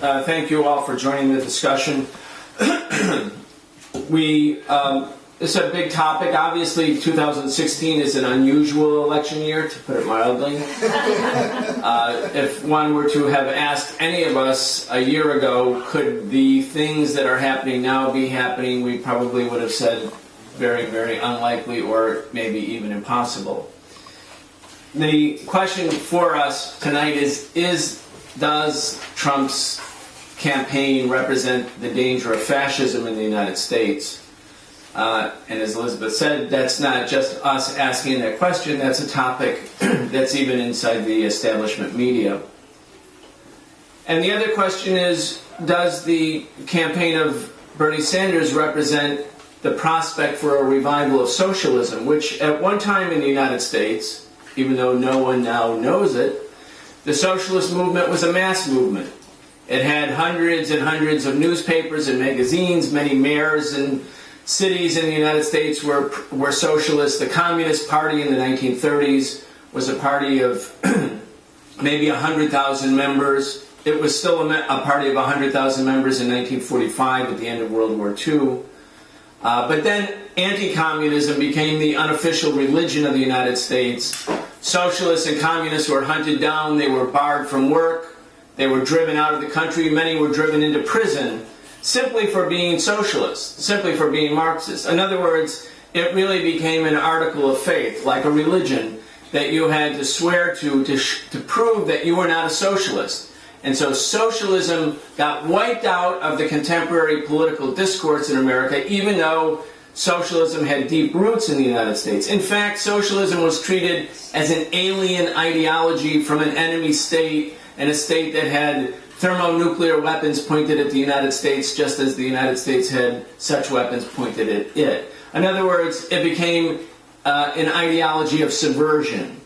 Thank you all for joining the discussion. This is a big topic. Obviously, 2016 is an unusual election year, to put it mildly. If one were to have asked any of us a year ago, could the things that are happening now be happening, we probably would have said very, very unlikely or maybe even impossible. The question for us tonight is does Trump's campaign represent the danger of fascism in the United States? And as Elizabeth said, that's not just us asking that question, that's a topic that's even inside the establishment media. And the other question is, does the campaign of Bernie Sanders represent the prospect for a revival of socialism, which at one time in the United States, even though no one now knows it, the socialist movement was a mass movement. It had hundreds and hundreds of newspapers and magazines, many mayors and cities in the United States were socialist. The Communist Party in the 1930s was a party of maybe 100,000 members. It was still a party of 100,000 members in 1945 at the end of World War II. But then anti-communism became the unofficial religion of the United States. Socialists and communists were hunted down. They were barred from work. They were driven out of the country. Many were driven into prison simply for being socialist, simply for being Marxist. In other words, it really became an article of faith, like a religion, that you had to swear to prove that you were not a socialist. And so socialism got wiped out of the contemporary political discourse in America, even though socialism had deep roots in the United States. In fact, socialism was treated as an alien ideology from an enemy state, and a state that had thermonuclear weapons pointed at the United States, just as the United States had such weapons pointed at it. In other words, it became an ideology of subversion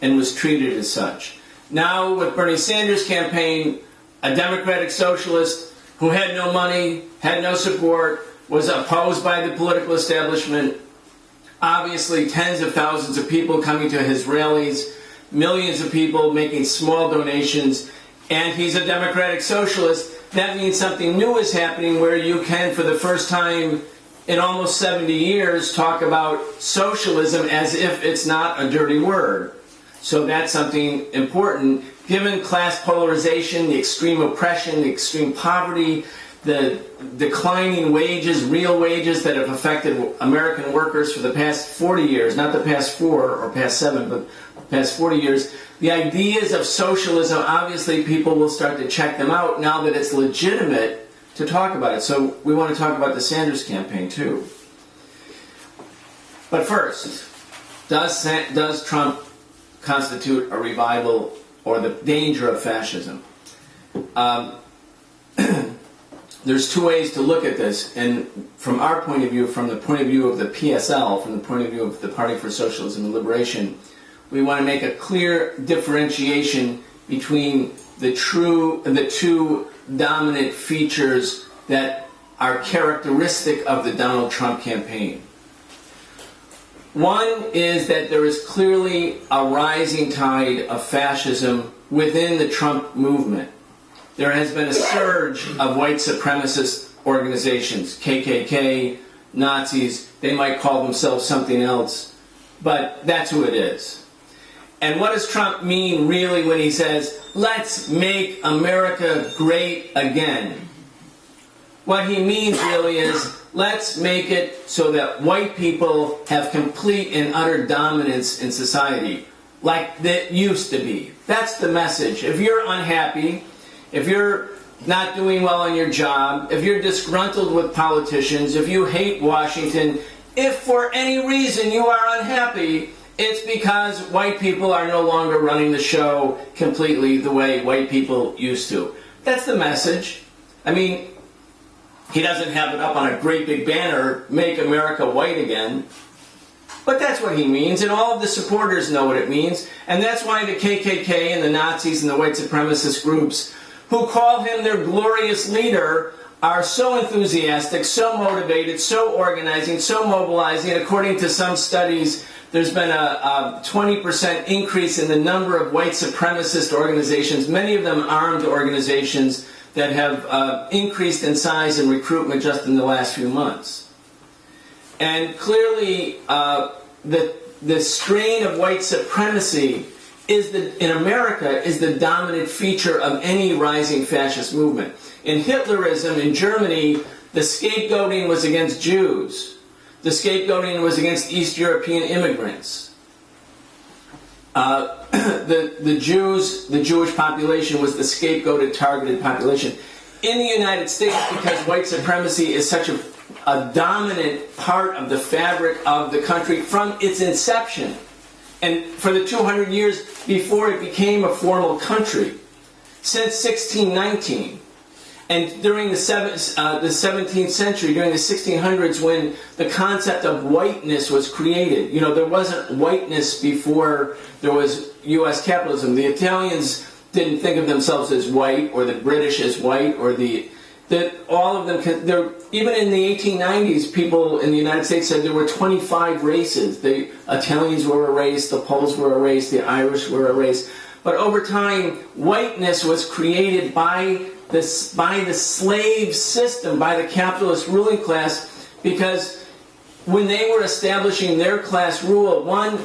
and was treated as such. Now, with Bernie Sanders' campaign, a democratic socialist who had no money, had no support, was opposed by the political establishment, obviously tens of thousands of people coming to his rallies, millions of people making small donations, and he's a democratic socialist. That means something new is happening where you can, for the first time in almost 70 years, talk about socialism as if it's not a dirty word. So that's something important. Given class polarization, the extreme oppression, the extreme poverty, the declining wages, real wages that have affected American workers for the past 40 years, not the past 4 or past 7, but the past 40 years, the ideas of socialism, obviously people will start to check them out now that it's legitimate to talk about it. So we want to talk about the Sanders campaign too. But first, does Trump constitute a revival or the danger of fascism? There's two ways to look at this, and from our point of view, from the point of view of the PSL, from the point of view of the Party for Socialism and Liberation, we want to make a clear differentiation between the two dominant features that are characteristic of the Donald Trump campaign. One is that there is clearly a rising tide of fascism within the Trump movement. There has been a surge of white supremacist organizations, KKK, Nazis, they might call themselves something else, but that's who it is. And what does Trump mean really when he says, let's make America great again? What he means really is, let's make it so that white people have complete and utter dominance in society, like that used to be. That's the message. If you're unhappy, if you're not doing well on your job, if you're disgruntled with politicians, if you hate Washington, if for any reason you are unhappy, it's because white people are no longer running the show completely the way white people used to. That's the message. I mean, he doesn't have it up on a great big banner, make America white again. But that's what he means, and all of the supporters know what it means. And that's why the KKK and the Nazis and the white supremacist groups who call him their glorious leader are so enthusiastic, so motivated, so organizing, so mobilizing. According to some studies, there's been a 20% increase in the number of white supremacist organizations, many of them armed organizations, that have increased in size and recruitment just in the last few months. And clearly, the strain of white supremacy in America is the dominant feature of any rising fascist movement. In Hitlerism in Germany, the scapegoating was against Jews. The scapegoating was against East European immigrants. The Jews, the Jewish population was the scapegoated, targeted population. In the United States, because white supremacy is such a dominant part of the fabric of the country from its inception, and for the 200 years before it became a formal country, since 1619, and during the 17th century, during the 1600s, when the concept of whiteness was created. You know, there wasn't whiteness before there was U.S. capitalism. The Italians didn't think of themselves as white, or the British as white, or all of them. Even in the 1890s, people in the United States said there were 25 races. The Italians were a race, the Poles were a race, the Irish were a race. But over time, whiteness was created by the slave system, by the capitalist ruling class, because when they were establishing their class rule, one,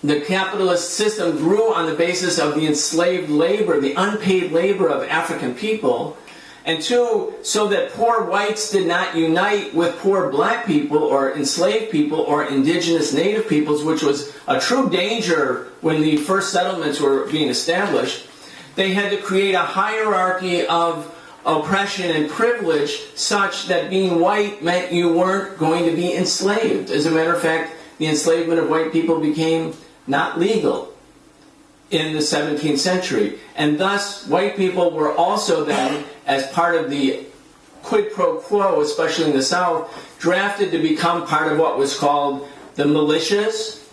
the capitalist system grew on the basis of the enslaved labor, the unpaid labor of African people, and two, so that poor whites did not unite with poor black people or enslaved people or indigenous native peoples, which was a true danger when the first settlements were being established. They had to create a hierarchy of oppression and privilege such that being white meant you weren't going to be enslaved. As a matter of fact, the enslavement of white people became not legal in the 17th century. And thus, white people were also then, as part of the quid pro quo, especially in the South, drafted to become part of what was called the militias,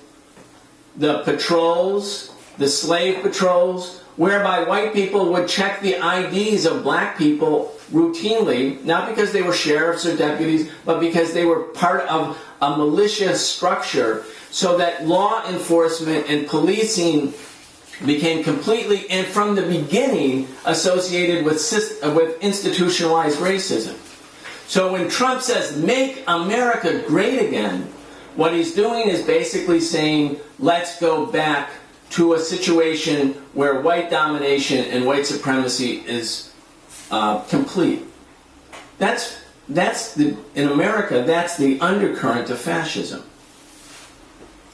the patrols, the slave patrols, whereby white people would check the IDs of black people routinely, not because they were sheriffs or deputies, but because they were part of a militia structure, so that law enforcement and policing became completely, and from the beginning, associated with institutionalized racism. So when Trump says, "Make America great again," what he's doing is basically saying, let's go back to a situation where white domination and white supremacy is complete. In America, that's the undercurrent of fascism.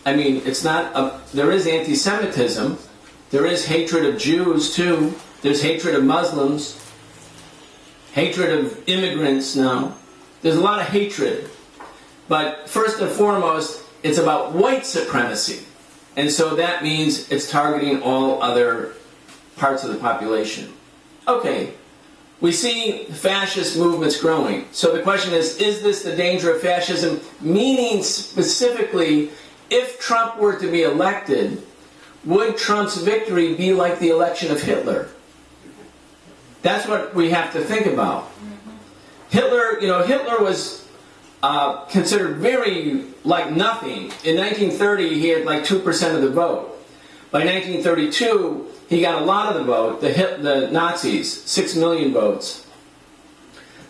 I mean, there is anti-Semitism, there is hatred of Jews too, there's hatred of Muslims, hatred of immigrants now. There's a lot of hatred. But first and foremost, it's about white supremacy. And so that means it's targeting all other parts of the population. Okay, we see fascist movements growing. So the question is this the danger of fascism? Meaning specifically, if Trump were to be elected, would Trump's victory be like the election of Hitler? That's what we have to think about. Hitler was considered very like nothing. In 1930, he had like 2% of the vote. By 1932, he got a lot of the vote, the Nazis, 6 million votes.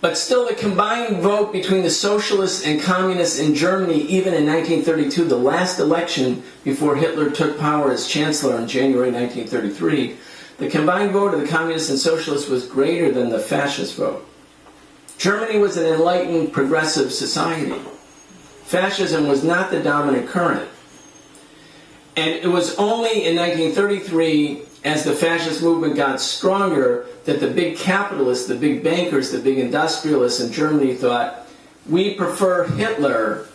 But still, the combined vote between the socialists and communists in Germany, even in 1932, the last election before Hitler took power as chancellor in January 1933, the combined vote of the communists and socialists was greater than the fascist vote. Germany was an enlightened, progressive society. Fascism was not the dominant current. And it was only in 1933, as the fascist movement got stronger, that the big capitalists, the big bankers, the big industrialists in Germany thought, we prefer Hitler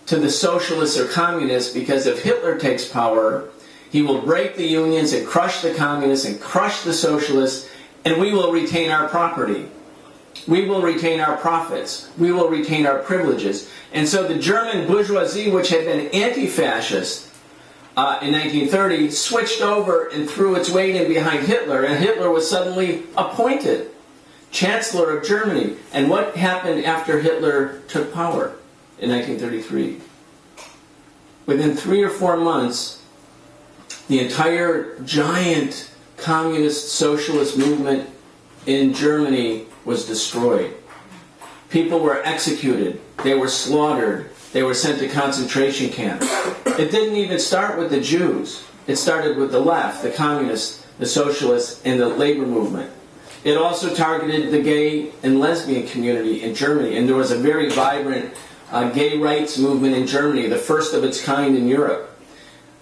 to the socialists or communists, because if Hitler takes power, he will break the unions and crush the communists and crush the socialists, and we will retain our property. We will retain our profits. We will retain our privileges. And so the German bourgeoisie, which had been anti-fascist in 1930, switched over and threw its weight in behind Hitler, and Hitler was suddenly appointed Chancellor of Germany. And what happened after Hitler took power in 1933? Within 3 or 4 months, the entire giant communist socialist movement in Germany was destroyed. People were executed. They were slaughtered. They were sent to concentration camps. It didn't even start with the Jews. It started with the left, the communists, the socialists, and the labor movement. It also targeted the gay and lesbian community in Germany, and there was a very vibrant gay rights movement in Germany, the first of its kind in Europe.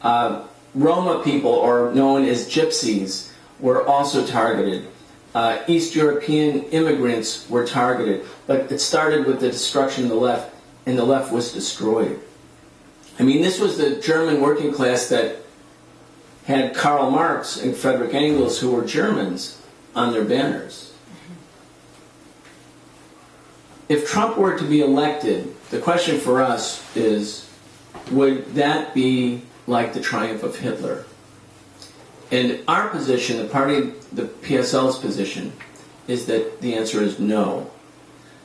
Roma people, or known as gypsies, were also targeted. East European immigrants were targeted, but it started with the destruction of the left, and the left was destroyed. I mean, this was the German working class that had Karl Marx and Friedrich Engels, who were Germans, on their banners. If Trump were to be elected, the question for us is, would that be like the triumph of Hitler? And our position, the PSL's position, is that the answer is no.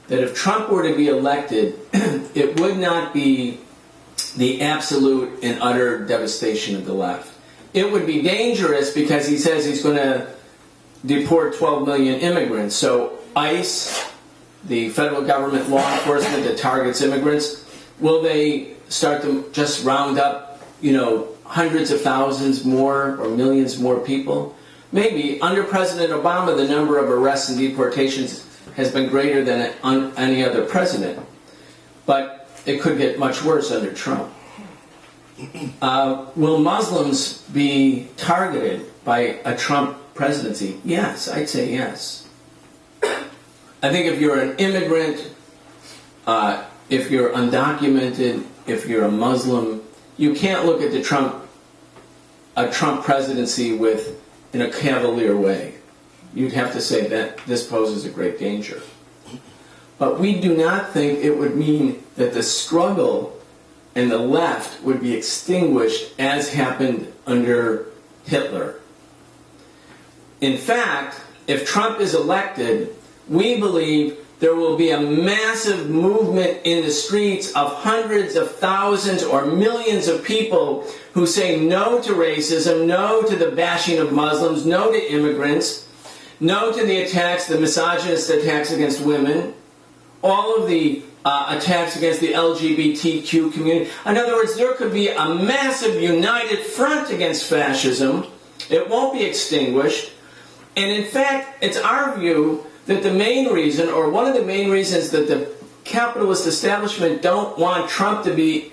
That if Trump were to be elected, it would not be the absolute and utter devastation of the left. It would be dangerous because he says he's going to deport 12 million immigrants. So ICE, the federal government law enforcement that targets immigrants, will they start to just round up, hundreds of thousands more or millions more people? Maybe. Under President Obama, the number of arrests and deportations has been greater than any other president. But it could get much worse under Trump. Will Muslims be targeted by a Trump presidency? Yes, I'd say yes. I think if you're an immigrant, if you're undocumented, if you're a Muslim, you can't look at a Trump presidency in a cavalier way. You'd have to say that this poses a great danger. But we do not think it would mean that the struggle and the left would be extinguished as happened under Hitler. In fact, if Trump is elected, we believe there will be a massive movement in the streets of hundreds of thousands or millions of people who say no to racism, no to the bashing of Muslims, no to immigrants, no to the attacks, the misogynist attacks against women, all of the attacks against the LGBTQ community. In other words, there could be a massive united front against fascism. It won't be extinguished. And in fact, it's our view that the main reason, or one of the main reasons that the capitalist establishment don't want Trump to be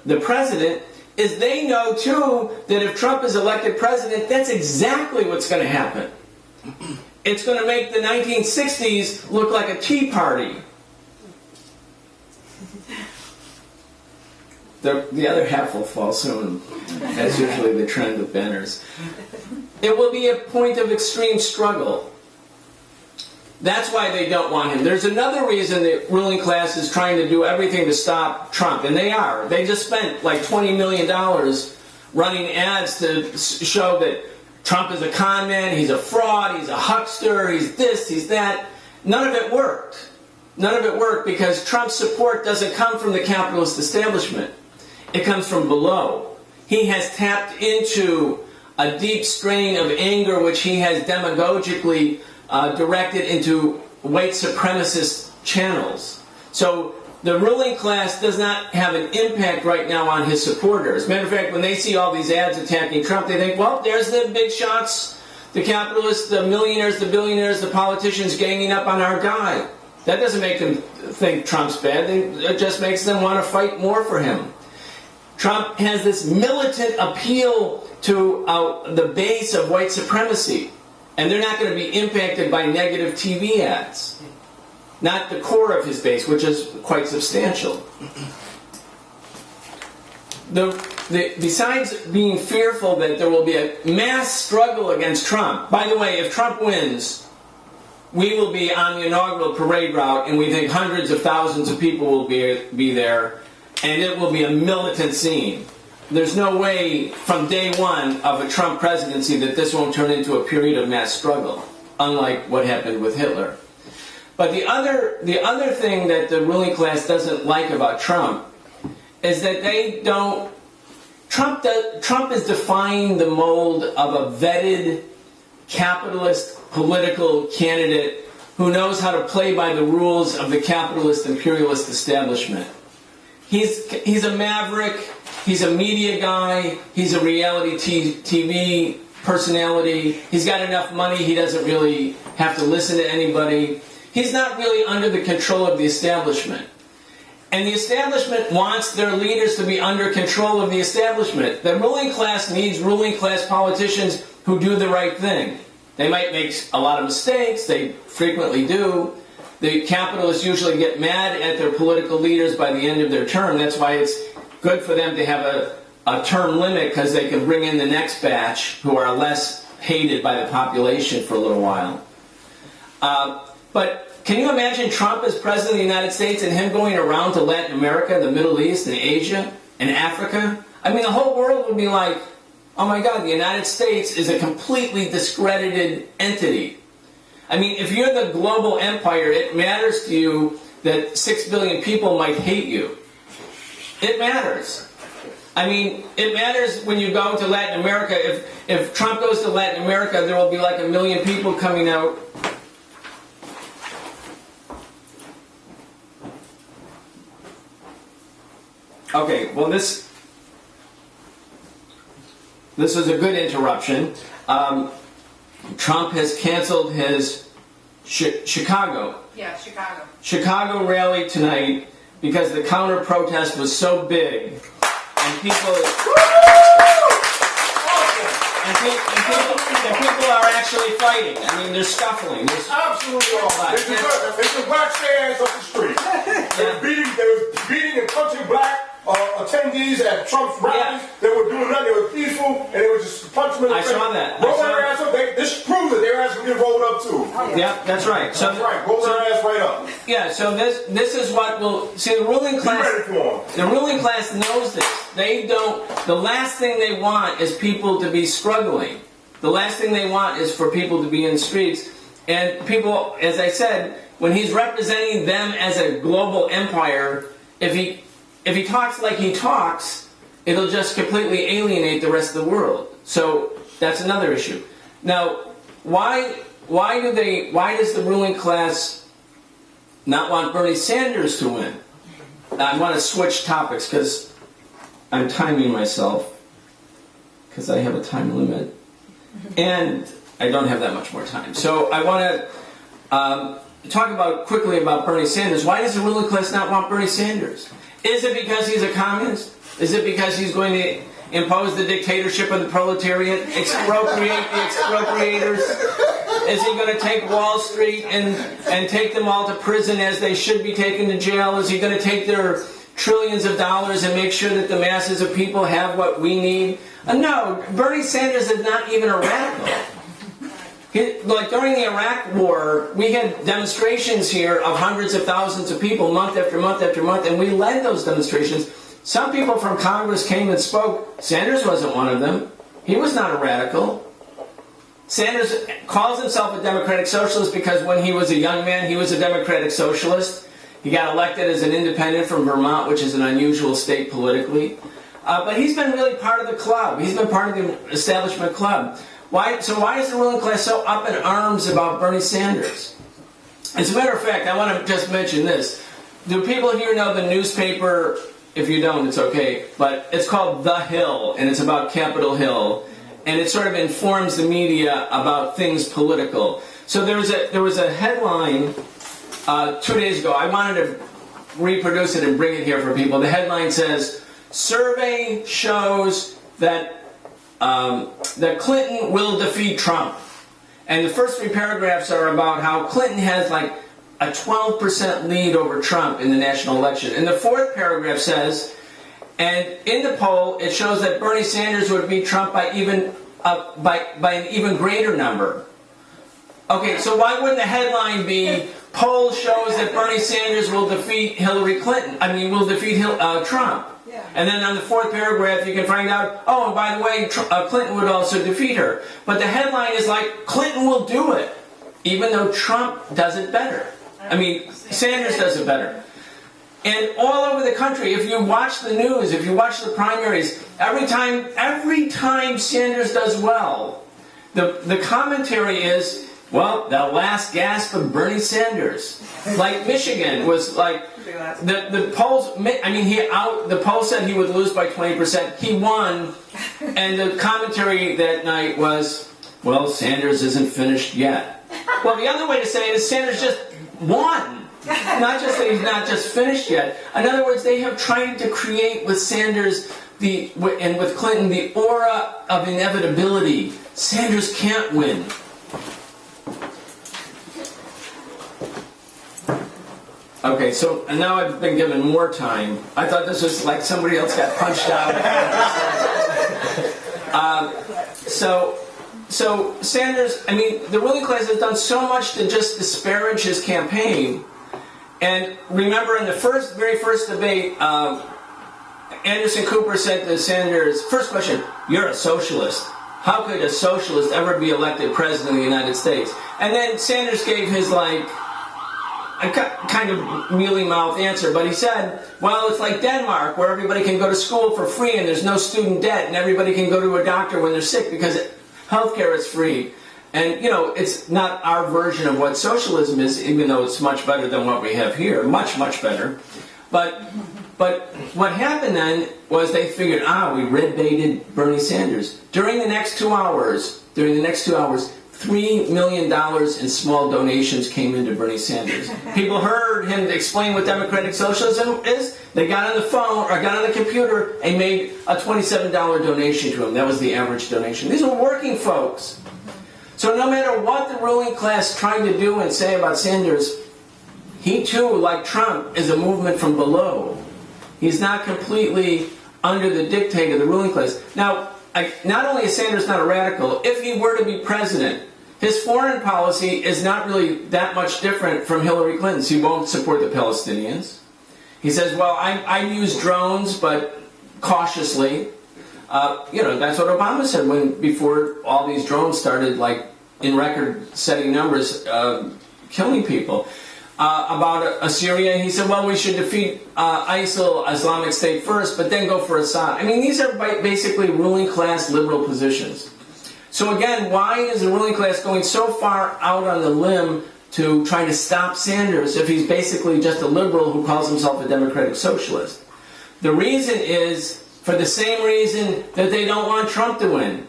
the president is they know, too, that if Trump is elected president, that's exactly what's going to happen. It's going to make the 1960s look like a Tea Party. The other half will fall soon. That's usually the trend of banners. It will be a point of extreme struggle. That's why they don't want him. There's another reason the ruling class is trying to do everything to stop Trump, and they are. They just spent like $20 million running ads to show that Trump is a con man, he's a fraud, he's a huckster, he's this, he's that. None of it worked. None of it worked because Trump's support doesn't come from the capitalist establishment. It comes from below. He has tapped into a deep strain of anger which he has demagogically directed into white supremacist channels. So the ruling class does not have an impact right now on his supporters. As a matter of fact, when they see all these ads attacking Trump, they think, well, there's the big shots, the capitalists, the millionaires, the billionaires, the politicians ganging up on our guy. That doesn't make them think Trump's bad. It just makes them want to fight more for him. Trump has this militant appeal to the base of white supremacy. And they're not going to be impacted by negative TV ads. Not the core of his base, which is quite substantial. Besides being fearful that there will be a mass struggle against Trump, by the way, if Trump wins, we will be on the inaugural parade route, and we think hundreds of thousands of people will be there, and it will be a militant scene. There's no way from day one of a Trump presidency that this won't turn into a period of mass struggle, unlike what happened with Hitler. But the other thing that the ruling class doesn't like about Trump is that they don't... Trump is defying the mold of a vetted, capitalist political candidate who knows how to play by the rules of the capitalist imperialist establishment. He's a maverick, he's a media guy, he's a reality TV personality, he's got enough money he doesn't really have to listen to anybody. He's not really under the control of the establishment. And the establishment wants their leaders to be under control of the establishment. The ruling class needs ruling class politicians who do the right thing. They might make a lot of mistakes, they frequently do. The capitalists usually get mad at their political leaders by the end of their term. That's why it's good for them to have a term limit, because they can bring in the next batch who are less hated by the population for a little while. But can you imagine Trump as president of the United States and him going around to Latin America, the Middle East, and Asia, and Africa? I mean, the whole world would be like, oh my God, the United States is a completely discredited entity. I mean, if you're the global empire, it matters to you that 6 billion people might hate you. It matters. I mean, it matters when you go to Latin America. If Trump goes to Latin America, there will be like 1 million people coming out. Okay, well this is a good interruption. Trump has canceled his Chicago rally tonight because the counter-protest was so big, and people are actually fighting. I mean, they're scuffling. Absolutely all that. It's the black stands up the street. They were beating and punching black attendees at Trump's rallies. They were doing nothing. They were peaceful, and they were just punching them in the face. I saw that. Roll their ass up. This proves that their ass can get rolled up too. Yeah, that's right. So that's right. Roll their ass right up. Yeah. So this is what will see the ruling class. Be ready for them. The ruling class knows this. They don't. The last thing they want is people to be struggling. The last thing they want is for people to be in the streets. And people, as I said, when he's representing them as a global empire, if he talks like he talks, it'll just completely alienate the rest of the world. So that's another issue. Now, why does the ruling class not want Bernie Sanders to win? I want to switch topics because I'm timing myself because I have a time limit. And I don't have that much more time. So I want to talk quickly about Bernie Sanders. Why does the ruling class not want Bernie Sanders? Is it because he's a communist? Is it because he's going to impose the dictatorship of the proletariat, expropriate the expropriators? Is he going to take Wall Street and take them all to prison as they should be taken to jail? Is he going to take their trillions of dollars and make sure that the masses of people have what we need? No, Bernie Sanders is not even a radical. Like during the Iraq War, we had demonstrations here of hundreds of thousands of people month after month after month, and we led those demonstrations. Some people from Congress came and spoke. Sanders wasn't one of them. He was not a radical. Sanders calls himself a democratic socialist because when he was a young man, he was a democratic socialist. He got elected as an independent from Vermont, which is an unusual state politically. But he's been really part of the club. He's been part of the establishment club. Why is the ruling class so up in arms about Bernie Sanders? As a matter of fact, I want to just mention this. Do people here know the newspaper? If you don't, it's okay. But it's called The Hill, and it's about Capitol Hill. And it sort of informs the media about things political. So there was a headline 2 days ago. I wanted to reproduce it and bring it here for people. The headline says, "Survey shows that Clinton will defeat Trump." And the first 3 paragraphs are about how Clinton has like a 12% lead over Trump in the national election. And the 4th paragraph says, and in the poll, it shows that Bernie Sanders would beat Trump by an even greater number. Okay, so why wouldn't the headline be, poll shows that Bernie Sanders will defeat will defeat Trump? Yeah. And then on the 4th paragraph, you can find out, oh, and by the way, Clinton would also defeat her. But the headline is like, Clinton will do it, even though Trump does it better. Sanders does it better. And all over the country, if you watch the news, if you watch the primaries, every time Sanders does well, the commentary is, well, the last gasp of Bernie Sanders. Like Michigan was like, the polls, I mean, the poll said he would lose by 20%. He won, and the commentary that night was, well, Sanders isn't finished yet. Well, the other way to say it is Sanders just won. Not just that he's not just finished yet. In other words, they have tried to create with Sanders and with Clinton the aura of inevitability. Sanders can't win. Okay, so and now I've been given more time. I thought this was like somebody else got punched out. So Sanders, I mean, the ruling class has done so much to just disparage his campaign. And remember, in the very first debate, Anderson Cooper said to Sanders, first question, you're a socialist. How could a socialist ever be elected president of the United States? And then Sanders gave his, like, a kind of mealy-mouthed answer, but he said, well, it's like Denmark, where everybody can go to school for free and there's no student debt, and everybody can go to a doctor when they're sick because healthcare is free. And, you know, it's not our version of what socialism is, even though it's much better than what we have here. Much, much better. But what happened then was they figured, we red-baited Bernie Sanders. During the next 2 hours, $3 million in small donations came into Bernie Sanders. People heard him explain what democratic socialism is. They got on the phone or got on the computer and made a $27 donation to him. That was the average donation. These were working folks. So no matter what the ruling class tried to do and say about Sanders, he too, like Trump, is a movement from below. He's not completely under the dictate of the ruling class. Now, not only is Sanders not a radical, if he were to be president, his foreign policy is not really that much different from Hillary Clinton's. He won't support the Palestinians. He says, well, I use drones, but cautiously. That's what Obama said before all these drones started, like, in record-setting numbers, killing people. About Syria, he said, well, we should defeat ISIL, Islamic State first, but then go for Assad. I mean, these are basically ruling class liberal positions. So again, why is the ruling class going so far out on the limb to try to stop Sanders if he's basically just a liberal who calls himself a democratic socialist? The reason is for the same reason that they don't want Trump to win.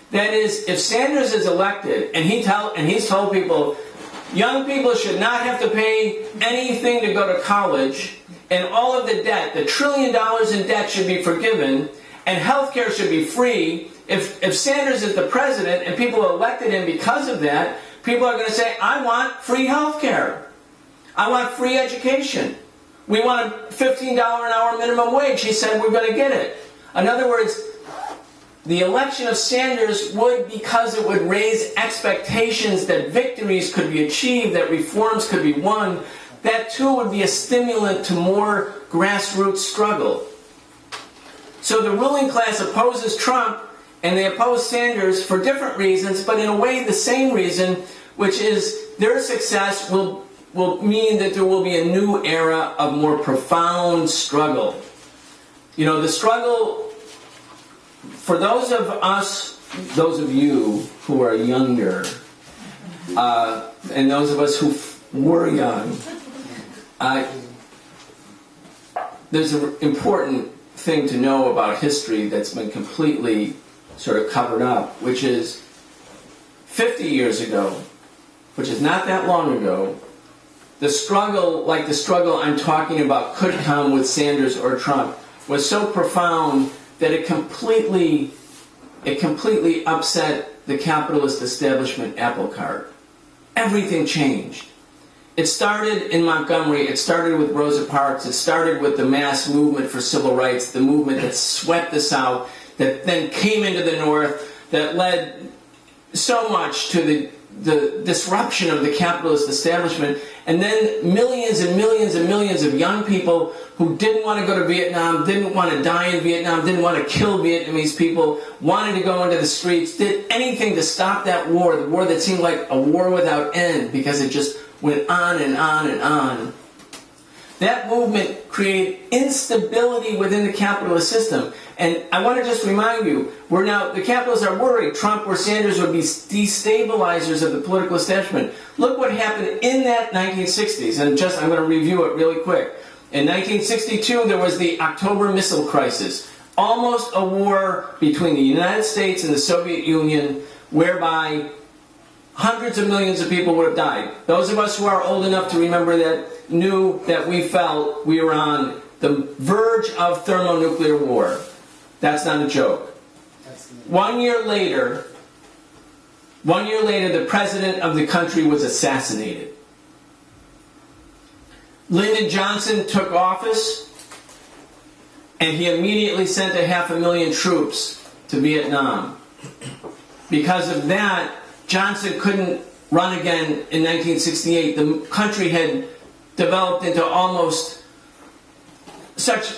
That is, if Sanders is elected and he's told people, young people should not have to pay anything to go to college, and all of the debt, the $1 trillion in debt should be forgiven, and health care should be free. If Sanders is the president and people elected him because of that, people are going to say, I want free health care. I want free education. We want a $15 an hour minimum wage. He said we're going to get it. In other words, the election of Sanders would, because it would raise expectations that victories could be achieved, that reforms could be won, that too would be a stimulant to more grassroots struggle. So the ruling class opposes Trump, and they oppose Sanders for different reasons, but in a way the same reason, which is their success will mean that there will be a new era of more profound struggle. You know, the struggle, for those of us, those of you who are younger, and those of us who were young, there's an important thing to know about history that's been completely sort of covered up, which is 50 years ago, which is not that long ago, the struggle, like the struggle I'm talking about could come with Sanders or Trump, was so profound that it completely upset the capitalist establishment apple cart. Everything changed. It started in Montgomery, it started with Rosa Parks, it started with the mass movement for civil rights, the movement that swept the South, that then came into the North, that led so much to the disruption of the capitalist establishment, and then millions and millions and millions of young people who didn't want to go to Vietnam, didn't want to die in Vietnam, didn't want to kill Vietnamese people, wanted to go into the streets, did anything to stop that war, the war that seemed like a war without end because it just went on and on and on. That movement created instability within the capitalist system. And I want to just remind you, the capitalists are worried Trump or Sanders would be destabilizers of the political establishment. Look what happened in that 1960s. And I'm going to review it really quick. In 1962, there was the October missile crisis. Almost a war between the United States and the Soviet Union, whereby hundreds of millions of people would have died. Those of us who are old enough to remember that knew that we felt we were on the verge of thermonuclear war. That's not a joke. 1 year later, the president of the country was assassinated. Lyndon Johnson took office, and he immediately sent 500,000 troops to Vietnam. Because of that, Johnson couldn't run again in 1968. The country had developed into almost such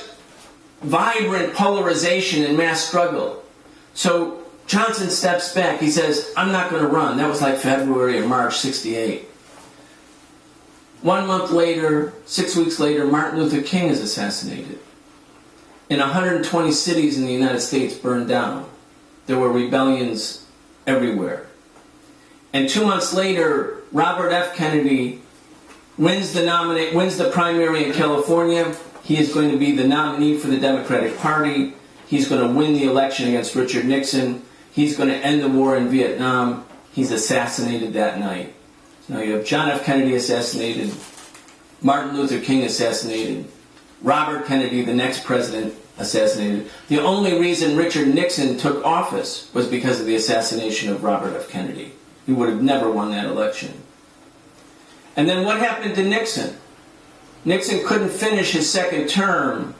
vibrant polarization and mass struggle. So Johnson steps back. He says, I'm not going to run. That was like February or March 68. 1 month later, 6 weeks later, Martin Luther King is assassinated. And 120 cities in the United States burned down. There were rebellions everywhere. And 2 months later, Robert F. Kennedy wins the primary in California. He is going to be the nominee for the Democratic Party. He's going to win the election against Richard Nixon. He's going to end the war in Vietnam. He's assassinated that night. So now you have John F. Kennedy assassinated, Martin Luther King assassinated, Robert Kennedy, the next president, assassinated. The only reason Richard Nixon took office was because of the assassination of Robert F. Kennedy. He would have never won that election. And then what happened to Nixon? Nixon couldn't finish his second term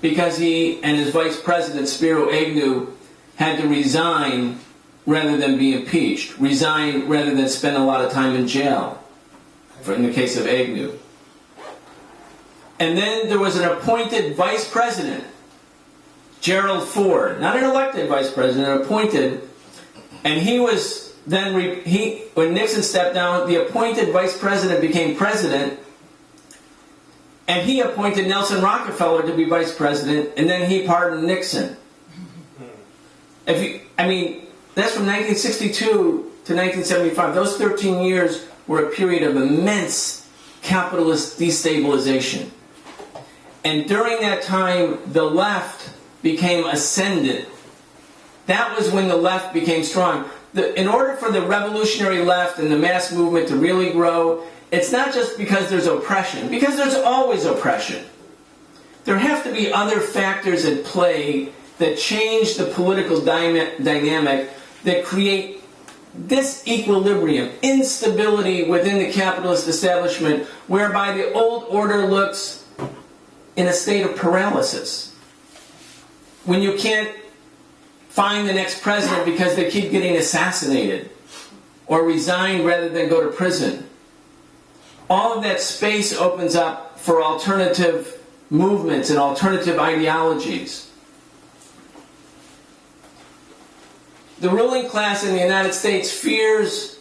because he and his vice president, Spiro Agnew, had to resign rather than be impeached. Resign rather than spend a lot of time in jail, in the case of Agnew. And then there was an appointed vice president, Gerald Ford. Not an elected vice president, appointed. And he was then, when Nixon stepped down, the appointed vice president became president. And he appointed Nelson Rockefeller to be vice president, and then he pardoned Nixon. That's from 1962 to 1975. Those 13 years were a period of immense capitalist destabilization. And during that time, the left became ascendant. That was when the left became strong. In order for the revolutionary left and the mass movement to really grow, it's not just because there's oppression, because there's always oppression. There have to be other factors at play that change the political dynamic, that create disequilibrium, instability within the capitalist establishment, whereby the old order looks in a state of paralysis. When you can't find the next president because they keep getting assassinated or resign rather than go to prison. All of that space opens up for alternative movements and alternative ideologies. The ruling class in the United States fears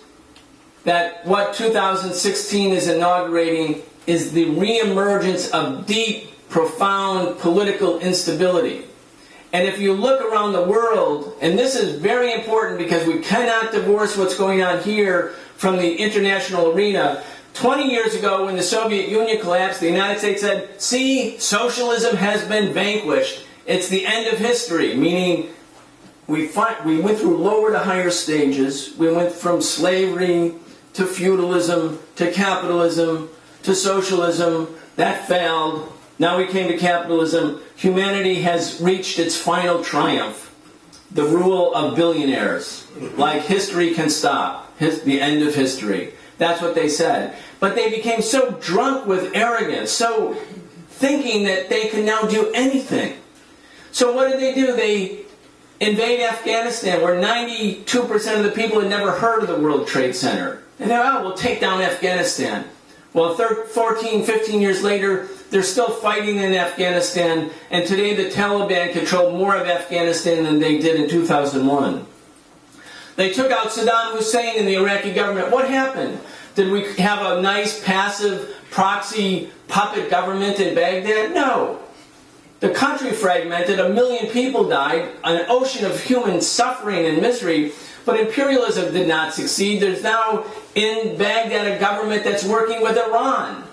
that what 2016 is inaugurating is the reemergence of deep, profound political instability. And if you look around the world, and this is very important because we cannot divorce what's going on here from the international arena. 20 years ago, when the Soviet Union collapsed, the United States said, see, socialism has been vanquished. It's the end of history, meaning we went through lower to higher stages. We went from slavery to feudalism to capitalism to socialism. That failed. Now we came to capitalism. Humanity has reached its final triumph. The rule of billionaires. Like history can stop. The end of history. That's what they said. But they became so drunk with arrogance, so thinking that they could now do anything. So what did they do? They invade Afghanistan, where 92% of the people had never heard of the World Trade Center. And they're, oh, we'll take down Afghanistan. Well, 14, 15 years later, they're still fighting in Afghanistan, and today the Taliban control more of Afghanistan than they did in 2001. They took out Saddam Hussein and the Iraqi government. What happened? Did we have a nice, passive, proxy puppet government in Baghdad? No. The country fragmented, 1 million people died, an ocean of human suffering and misery, but imperialism did not succeed. There's now in Baghdad a government that's working with Iran.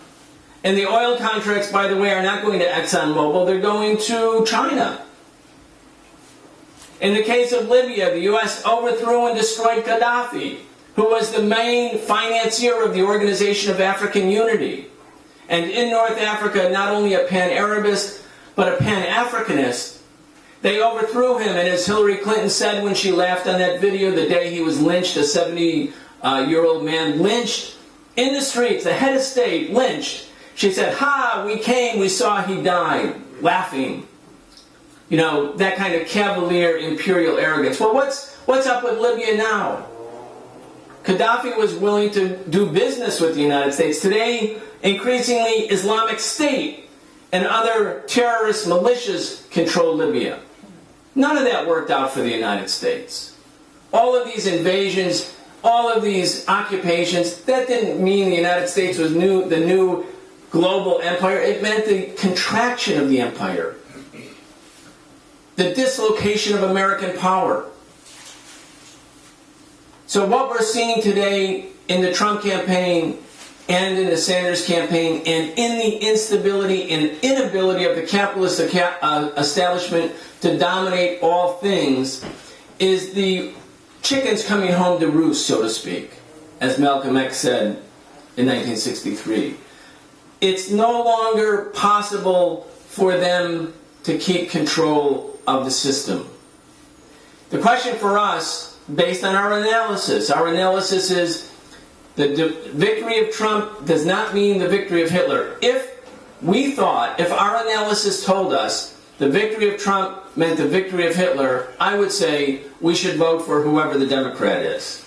And the oil contracts, by the way, are not going to ExxonMobil, they're going to China. In the case of Libya, the U.S. overthrew and destroyed Gaddafi, who was the main financier of the Organization of African Unity. And in North Africa, not only a pan-Arabist, but a pan-Africanist. They overthrew him, and as Hillary Clinton said when she laughed on that video the day he was lynched, a 70-year-old man lynched in the streets, the head of state lynched. She said, "Ha, we came, we saw he died," laughing. You know, that kind of cavalier imperial arrogance. Well, what's up with Libya now? Gaddafi was willing to do business with the United States. Today, increasingly, Islamic State and other terrorist militias control Libya. None of that worked out for the United States. All of these invasions, all of these occupations, that didn't mean the United States was the new global empire. It meant the contraction of the empire. The dislocation of American power. So what we're seeing today in the Trump campaign and in the Sanders campaign and in the instability and inability of the capitalist establishment to dominate all things is the chickens coming home to roost, so to speak, as Malcolm X said in 1963. It's no longer possible for them to keep control of the system. The question for us, based on our analysis is the victory of Trump does not mean the victory of Hitler. If our analysis told us the victory of Trump meant the victory of Hitler, I would say we should vote for whoever the Democrat is.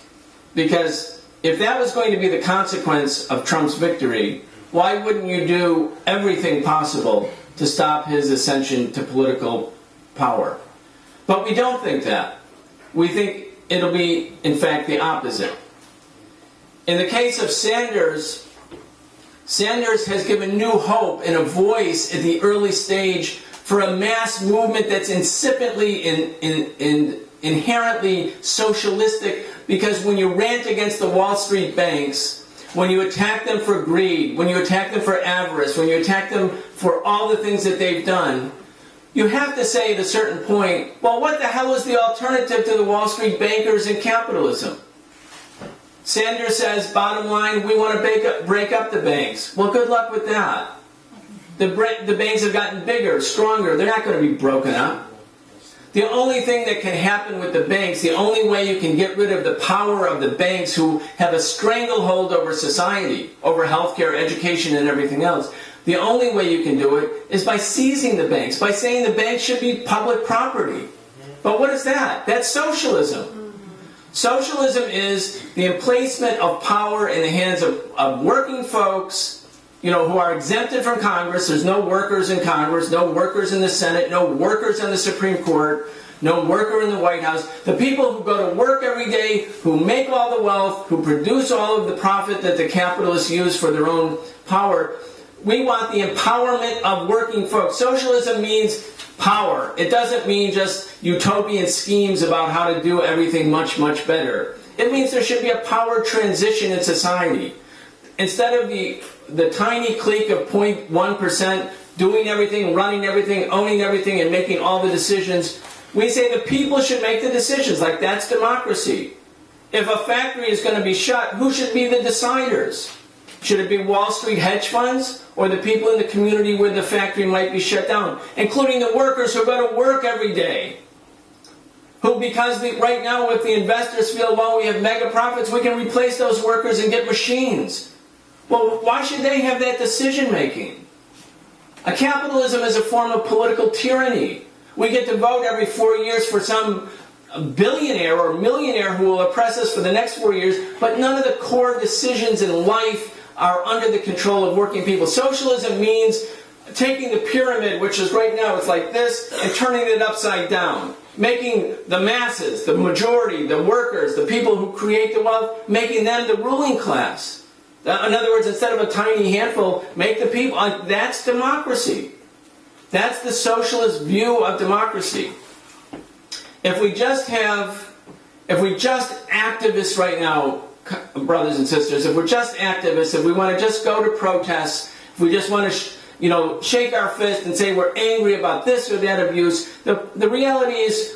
Because if that was going to be the consequence of Trump's victory, why wouldn't you do everything possible to stop his ascension to political power? But we don't think that. We think it'll be, in fact, the opposite. In the case of Sanders, Sanders has given new hope and a voice at the early stage for a mass movement that's insipidly inherently socialistic, because when you rant against the Wall Street banks, when you attack them for greed, when you attack them for avarice, when you attack them for all the things that they've done, you have to say at a certain point, well, what the hell is the alternative to the Wall Street bankers and capitalism? Sanders says, bottom line, we want to break up the banks. Well, good luck with that. The banks have gotten bigger, stronger. They're not going to be broken up. The only thing that can happen with the banks, the only way you can get rid of the power of the banks who have a stranglehold over society, over healthcare, education, and everything else, the only way you can do it is by seizing the banks, by saying the banks should be public property. But what is that? That's socialism. Socialism is the emplacement of power in the hands of working folks, who are exempted from Congress. There's no workers in Congress, no workers in the Senate, no workers on the Supreme Court, no worker in the White House. The people who go to work every day, who make all the wealth, who produce all of the profit that the capitalists use for their own power. We want the empowerment of working folks. Socialism means power. It doesn't mean just utopian schemes about how to do everything much, much better. It means there should be a power transition in society. Instead of the tiny clique of 0.1% doing everything, running everything, owning everything, and making all the decisions, we say the people should make the decisions. Like, that's democracy. If a factory is going to be shut, who should be the deciders? Should it be Wall Street hedge funds or the people in the community where the factory might be shut down, including the workers who go to work every day? Who, because right now if the investors feel, well, we have mega profits, we can replace those workers and get machines. Well, why should they have that decision making? A capitalism is a form of political tyranny. We get to vote every 4 years for some billionaire or millionaire who will oppress us for the next 4 years, but none of the core decisions in life are under the control of working people. Socialism means taking the pyramid, which is right now, it's like this, and turning it upside down. Making the masses, the majority, the workers, the people who create the wealth, making them the ruling class. In other words, instead of a tiny handful, make the people. That's democracy. That's the socialist view of democracy. If we just activists right now, brothers and sisters, if we're just activists, if we want to just go to protests, if we just want to, shake our fist and say we're angry about this or that abuse, the reality is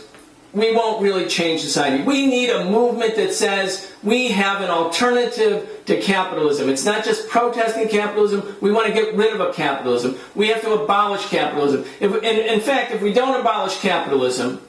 we won't really change society. We need a movement that says we have an alternative to capitalism. It's not just protesting capitalism. We want to get rid of capitalism. We have to abolish capitalism. In fact, if we don't abolish capitalism,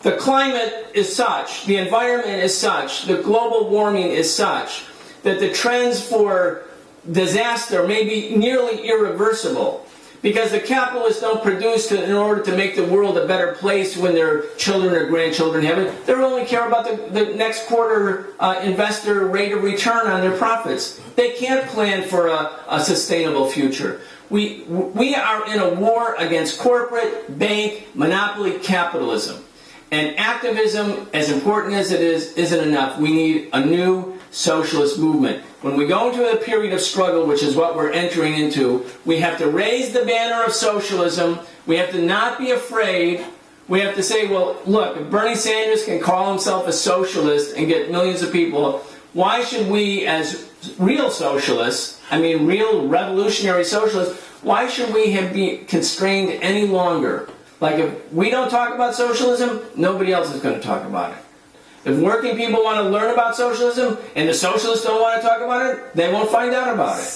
the climate is such, the environment is such, the global warming is such, that the trends for disaster may be nearly irreversible. Because the capitalists don't produce in order to make the world a better place when their children or grandchildren have it. They only care about the next quarter investor rate of return on their profits. They can't plan for a sustainable future. We are in a war against corporate, bank, monopoly capitalism. And activism, as important as it is, isn't enough. We need a new socialist movement. When we go into a period of struggle, which is what we're entering into, we have to raise the banner of socialism. We have to not be afraid. We have to say, well, look, if Bernie Sanders can call himself a socialist and get millions of people, why should we, as real socialists, real revolutionary socialists, why should we be constrained any longer? Like, if we don't talk about socialism, nobody else is going to talk about it. If working people want to learn about socialism, and the socialists don't want to talk about it, they won't find out about it.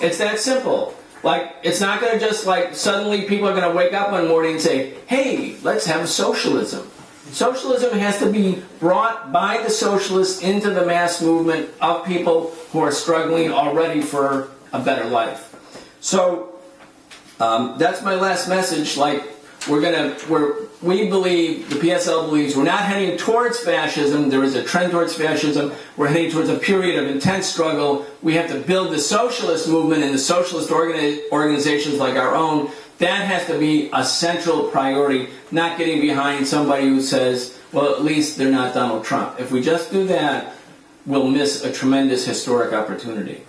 It's that simple. Like, it's not going to just, suddenly people are going to wake up one morning and say, hey, let's have socialism. Socialism has to be brought by the socialists into the mass movement of people who are struggling already for a better life. So, that's my last message. We believe, the PSL believes, we're not heading towards fascism. There is a trend towards fascism. We're heading towards a period of intense struggle. We have to build the socialist movement and the socialist organizations like our own. That has to be a central priority, not getting behind somebody who says, well, at least they're not Donald Trump. If we just do that, we'll miss a tremendous historic opportunity.